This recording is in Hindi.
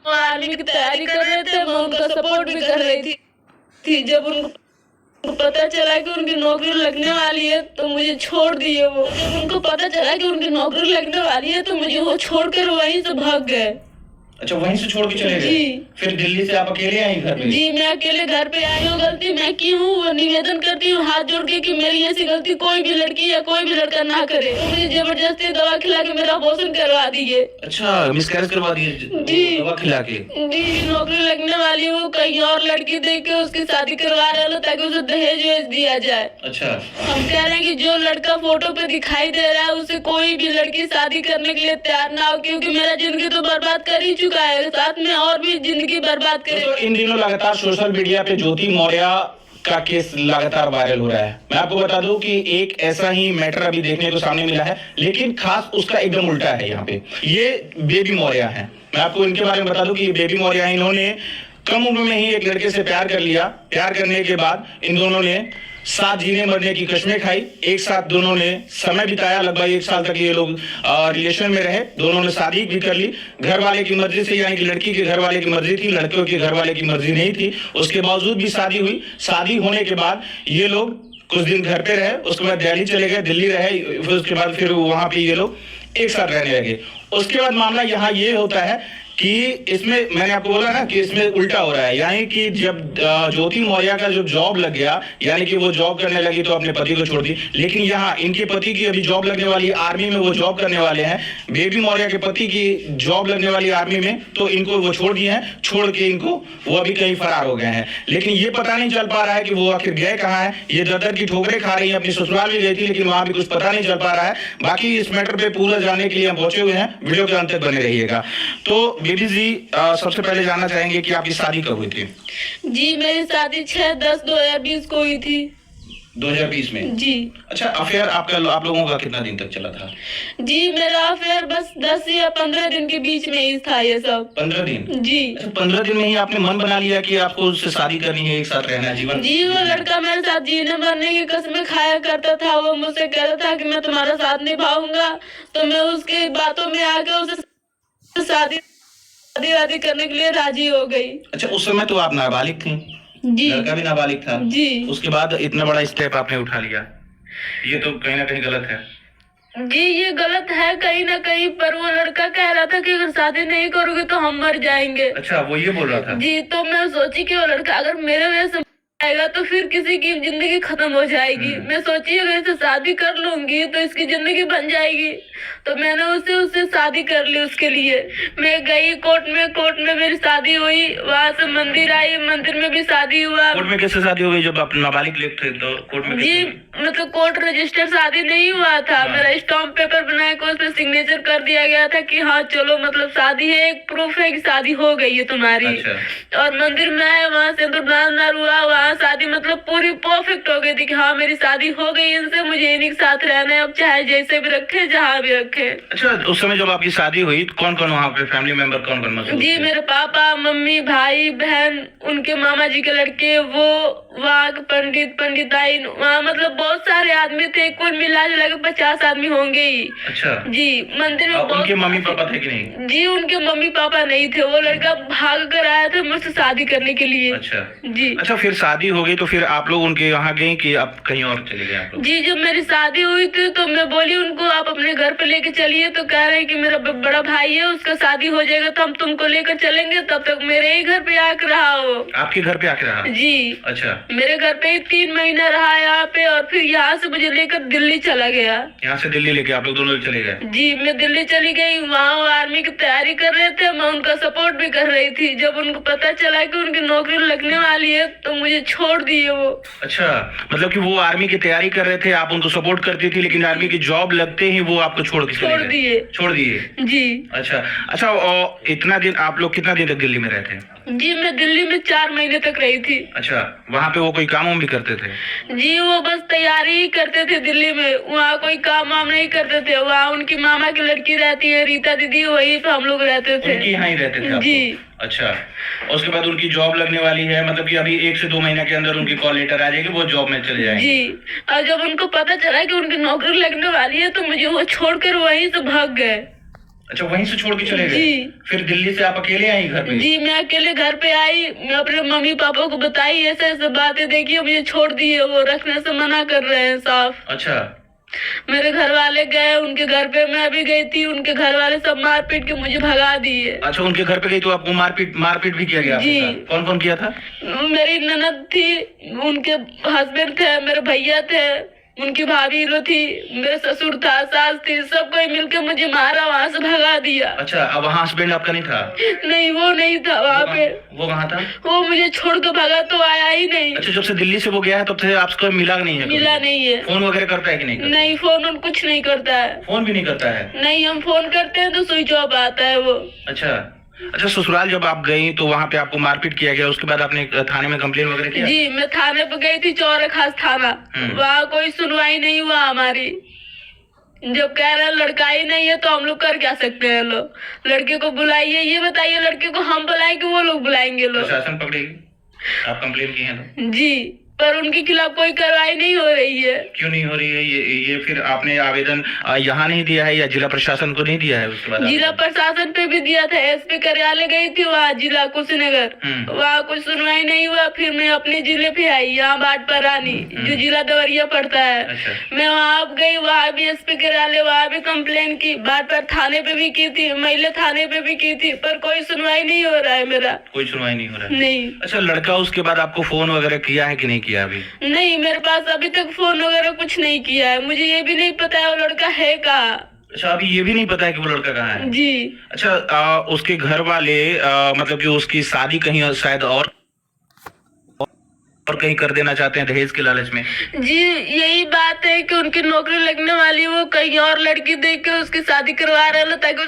आर्मी की तैयारी कर रहे थे, मैं उनका सपोर्ट भी कर रही थी। जब उनको पता चला कि उनकी नौकरी लगने वाली है तो मुझे छोड़ दिए वो। जब उनको पता चला कि उनकी नौकरी लगने वाली है तो मुझे वो छोड़कर वहीं से भाग गए। अच्छा, वहीं से छोड़ के चले गए? जी। फिर दिल्ली से आप अकेले आई घर पे? जी, मैं अकेले घर पे आई हूँ। गलती मैं की हूँ, वो निवेदन करती हूँ हाथ जोड़ के कि मेरी ऐसी गलती कोई भी लड़की या कोई भी लड़का ना करे। तो मुझे जबरदस्ती दवा खिला के मेरा अबॉर्शन करवा दिए। अच्छा, मिसकैरेज करवा दिए? जी, दवा खिला के? जी, नौकरी लगने वाली हूँ, कहीं और लड़की देख के उसकी शादी करवा रहे हो ताकि उसे दहेज वेज दिया जाए। अच्छा, हम कह रहे हैं कि जो लड़का फोटो पे दिखाई दे रहा है उसे कोई भी लड़की शादी करने के लिए तैयार ना हो, क्योंकि मेरा जिंदगी तो बर्बाद कर ही चुका है, साथ में और भी जिंदगी बर्बाद करे। तो इन दिनों लगातार सोशल मीडिया पे ज्योति मौर्य का केस लगातार वायरल हो रहा है। मैं आपको बता दूं कि एक ऐसा ही मैटर अभी देखने को सामने मिला है, लेकिन खास उसका एकदम उल्टा है। यहाँ पे ये बेबी मौर्य है। मैं आपको इनके बारे में बता दूं कि बेबी मौर्य है, इन्होंने कम उम्र में ही एक लड़के से प्यार कर लिया। प्यार करने के बाद इन दोनों ने साथ जीने मरने की कस्में खाई। एक साथ दोनों ने समय बिताया, लगभग 1 साल तक ये लोग रिलेशन में रहे। दोनों ने शादी भी कर ली घर वाले की मर्जी से, यानी कि लड़की के घर वाले की मर्जी थी, लड़कियों के घर वाले की मर्जी नहीं थी। उसके बावजूद भी शादी हुई। शादी होने के बाद ये लोग कुछ दिन घर पे रहे, उसके बाद दिल्ली चले गए, दिल्ली रहे, उसके बाद फिर वहां पे ये लोग एक साथ रहने लगे। उसके बाद मामला यहाँ ये होता है कि इसमें मैंने आपको बोला ना कि इसमें उल्टा हो रहा है, यानी कि जब ज्योति मौर्य का जो जॉब लग गया, यानी कि वो जॉब करने लगी तो अपने पति को छोड़ दी। लेकिन यहाँ इनके पति की अभी जॉब लगने वाली आर्मी में, वो जॉब करने वाले हैं। बेबी मौर्य के पति की जॉब लगने वाली आर्मी में, तो इनको वो छोड़ दिए हैं। छोड़ के इनको वो अभी कहीं फरार हो गए हैं। लेकिन ये पता नहीं चल पा रहा है कि वो आखिर गए कहाँ है। ये दर की ठोकरें खा रही है। अपनी ससुराल भी गई थी, लेकिन वहां भी कुछ पता नहीं चल पा रहा है। बाकी इस मैटर पे पूरा जानने के लिए हम पहुंचे हुए हैं। वीडियो के अंत तक बने रहिएगा। तो बेबी जी, सबसे पहले जानना चाहेंगे कि आपकी शादी कब हुई थी? जी, मेरी शादी 6/10/2020 को हुई थी। 2020 में? जी। अच्छा, अफेयर आप लोगों का कितना दिन तक चला था? जी, मेरा अफेयर बस 10 या 15 दिन के बीच में ही था ये सब। 15 दिन? जी। अच्छा, 15 दिन में ही आपने मन बना लिया कि आपको उससे शादी करनी है, एक साथ रहना है, जीवन? जी, वो लड़का मेरे साथ जीने मरने की कसमें खाया करता था। वो मुझसे कहता था कि मैं तुम्हारा साथ निभाऊंगा, तो मैं उसकी बातों में आके उसे शादी वादी करने के लिए राजी हो गई। अच्छा, उस समय तो आप नाबालिग थी? जी। लड़का भी नाबालिग था? जी। उसके बाद इतना बड़ा स्टेप आपने उठा लिया, ये तो कहीं ना कहीं गलत है। जी, ये गलत है कहीं ना कहीं, पर वो लड़का कह रहा था कि अगर शादी नहीं करोगे तो हम मर जाएंगे। अच्छा, वो ये बोल रहा था? जी, तो मैं सोची कि वो लड़का अगर मेरे वजह से आएगा तो फिर किसी की जिंदगी खत्म हो जाएगी। मैं सोची अगर इससे शादी कर लूंगी तो इसकी जिंदगी बन जाएगी। तो मैंने उससे शादी कर ली। उसके लिए मैं गई कोर्ट में मेरी शादी हुई। वहां से मंदिर आई, मंदिर में भी शादी हुआ। कोर्ट में कैसे शादी हो गई जब आप नाबालिग लोग थे? तो कोर्ट में जी, मतलब कोर्ट रजिस्टर शादी नहीं हुआ था। मेरा स्टाम्प पेपर बना के उस पर सिग्नेचर कर दिया गया था कि हाँ चलो, मतलब शादी है, एक प्रूफ है कि शादी हो गई है तुम्हारी। अच्छा। और मंदिर में आए, वहाँ सिंदूरदान हुआ, वहाँ शादी मतलब पूरी परफेक्ट हो गई थी कि हाँ मेरी शादी हो गई इनसे, मुझे इन्हीं के साथ रहना है, अब चाहे जैसे भी रखे, जहाँ भी रखे। अच्छा, उस समय जब आपकी शादी हुई कौन कौन वहाँ पे फैमिली मेंबर कौन कौन मौजूद थे? जी, मेरे पापा, मम्मी, भाई, बहन, उनके मामा जी के लड़के, वो वहाँ के पंडित आई, वहाँ मतलब बहुत सारे आदमी थे। कुल मिला जुला के 50 आदमी होंगे ही। अच्छा। जी, मंदिर में उनके मम्मी पापा थे कि नहीं? जी, उनके मम्मी पापा नहीं थे। वो लड़का भाग कर आया था मुझसे शादी करने के लिए। अच्छा जी। अच्छा, फिर शादी हो गई तो फिर आप लोग उनके यहाँ गए कि आप कहीं और चले गए आप लोग? जी, जब मेरी शादी हुई थी तो मैं बोली उनको आप अपने घर पे लेके चलिए, तो कह रहे हैं कि मेरा बड़ा भाई है, उसका शादी हो जाएगा तो हम तुमको लेकर चलेंगे, तब तक मेरे ही घर पे आकर रहा हो। आपके घर पे आके रहा? जी। अच्छा। मेरे घर पे ही 3 महीना रहा यहाँ पे, और फिर यहाँ से मुझे लेकर दिल्ली चला गया। यहाँ से दिल्ली लेके आप लोग दोनों चले गए? जी, मैं दिल्ली चली गई। वहाँ वो आर्मी की तैयारी कर रहे थे, मैं उनका सपोर्ट भी कर रही थी। जब उनको पता चला कि उनकी नौकरी लगने वाली है तो मुझे छोड़ दिए वो। अच्छा, मतलब कि वो आर्मी की तैयारी कर रहे थे, आप उनको सपोर्ट करती थी, लेकिन आर्मी की जॉब लगते ही वो आपको छोड़ दिए? जी। अच्छा अच्छा, और इतना दिन आप लोग कितना दिन तक दिल्ली में रहते? जी, मैं दिल्ली में 4 महीने तक रही थी। अच्छा, वहाँ पे वो कोई काम वाम भी करते थे? जी, वो बस तैयारी ही करते थे दिल्ली में, वहाँ कोई काम वाम नहीं करते थे। वहाँ उनकी मामा की लड़की रहती है, रीता दीदी, वही पे हम लोग रहते थे। उनकी यहाँ ही रहते थे आप? जी। अच्छा, उसके बाद उनकी जॉब लगने वाली है, मतलब कि अभी 1 से 2 महीने के अंदर उनकी कॉल लेटर आ जाएगी, वो जॉब में चले जाएंगे? जी, और जब उनको पता चला कि उनकी नौकरी लगने वाली है तो मुझे वो छोड़कर वहीं से भाग गए। अच्छा, वहीं से छोड़ के चले गए? जी। फिर दिल्ली से आप अकेले आई घर पे? जी, मैं अकेले घर पे आई, मैं अपने मम्मी पापा को बताई ऐसे ऐसे बातें, देखिए मुझे छोड़ दिए, वो रखने से मना कर रहे हैं साफ। अच्छा। मेरे घर वाले गए उनके घर पे, मैं भी गई थी, उनके घर वाले सब मार पीट के मुझे भगा दिए। अच्छा, उनके घर पे गई तो आपको मारपीट भी किया गया? जी। कौन कौन किया था? मेरी ननद थी, उनके हस्बैंड थे, मेरे भैया थे, उनकी भाभी लो थी, मेरे ससुर था, सास थी, सब कोई मिलके मुझे मारा, वहाँ से भगा दिया। अच्छा, अब वहाँ हस्बैंड आपका नहीं था? नहीं, वो नहीं था वहाँ पे। वो कहाँ था? वो मुझे छोड़ के भगा तो आया ही नहीं। अच्छा, जब से दिल्ली से वो गया है तब से आपको मिला नहीं है? मिला नहीं है। फोन वगैरह करता है कि नहीं करता? नहीं, फोन कुछ नहीं करता है। फोन भी नहीं करता है? नहीं, हम फोन करते हैं तो स्विच ऑफ आता है वो। अच्छा। अच्छा, ससुराल जब आप गई तो वहाँ पे आपको मारपीट किया गया, उसके बाद आपने थाने में कंप्लेन वगैरह किया? जी, मैं थाने पे गई थी, चौरा खास थाना, वहाँ कोई सुनवाई नहीं हुआ हमारी। जब कह रहे हैं लड़का ही नहीं है तो हम लोग कर क्या सकते हैं? लोग लड़के को बुलाइए, ये बताइए लड़के को हम बुलाएं कि वो लोग बुलाएंगे? लोग प्रशासन पकड़ेगी आप कंप्लेन की है तो? जी, पर उनके खिलाफ कोई कार्रवाई नहीं हो रही है। क्यों नहीं हो रही है? ये फिर आपने आवेदन यहाँ नहीं दिया है या जिला प्रशासन को नहीं दिया है? उसके बाद जिला प्रशासन पे भी दिया था, एसपी कार्यालय गई थी वहाँ जिला कुशीनगर, वहाँ कुछ सुनवाई नहीं हुआ। फिर मैं अपने जिले पे आई, यहाँ बाटपर रानी जो जिला देवरिया पड़ता है। अच्छा। मैं वहाँ गई, वहाँ भी एसपी कार्यालय, वहाँ भी कंप्लेन की, बाटपर थाने पे भी की थी, महिला थाने पे भी की थी, पर कोई सुनवाई नहीं हो रहा है मेरा। कोई सुनवाई नहीं हो रहा है? नहीं। अच्छा, लड़का उसके बाद आपको फोन वगैरह किया है कि नहीं किया अभी? नहीं, मेरे पास अभी तक फोन वगैरह कुछ नहीं किया है। मुझे ये भी नहीं पता है वो लड़का है कहाँ। अच्छा, अभी ये भी नहीं पता है कि वो लड़का कहाँ है? जी। अच्छा, उसके घर वाले मतलब कि उसकी शादी कहीं शायद और कहीं कर देना चाहते हैं दहेज के लालच में? जी, यही बात है कि उनकी नौकरी लगने वाली, वो कहीं और लड़की देख के उसकी शादी करवा रहे हैं ताकि